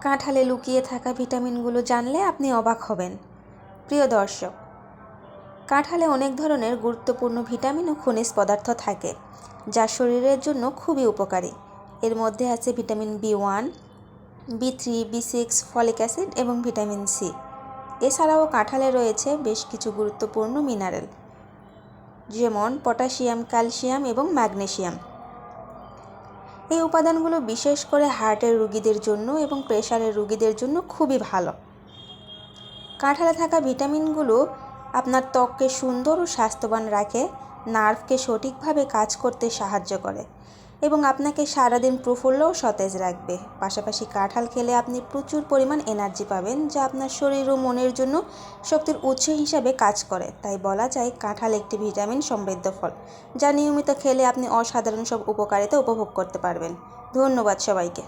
কাঁঠালে লুকিয়ে থাকা ভিটামিনগুলো জানলে আপনি অবাক হবেন। প্রিয় দর্শক, কাঁঠালে অনেক ধরনের গুরুত্বপূর্ণ ভিটামিন ও খনিজ পদার্থ থাকে যা শরীরের জন্য খুবই উপকারী। এর মধ্যে আছে vitamin B1, B3, B6, folic acid এবং ভিটামিন সি। এছাড়াও কাঁঠালে রয়েছে বেশ কিছু গুরুত্বপূর্ণ মিনারেল, যেমন পটাশিয়াম, ক্যালসিয়াম এবং ম্যাগনেসিয়াম। এই উপাদানগুলো বিশেষ করে হার্টের রোগীদের জন্য এবং প্রেশারের রোগীদের জন্য খুবই ভালো। কাঁঠালে থাকা ভিটামিনগুলো আপনার ত্বককে সুন্দর ও স্বাস্থ্যবান রাখে, নার্ভকে সঠিকভাবে কাজ করতে সাহায্য করে এবং আপনাকে সারাদিন প্রফুল্ল ও সতেজ রাখবে। পাশাপাশি কাঁঠাল খেলে আপনি প্রচুর পরিমাণ এনার্জি পাবেন, যা আপনার শরীর ও মনের জন্য শক্তির উৎস হিসাবে কাজ করে। তাই বলা যায় কাঁঠাল একটি ভিটামিন সমৃদ্ধ ফল, যা নিয়মিত খেলে আপনি অসাধারণ সব উপকারিতা উপভোগ করতে পারবেন। ধন্যবাদ সবাইকে।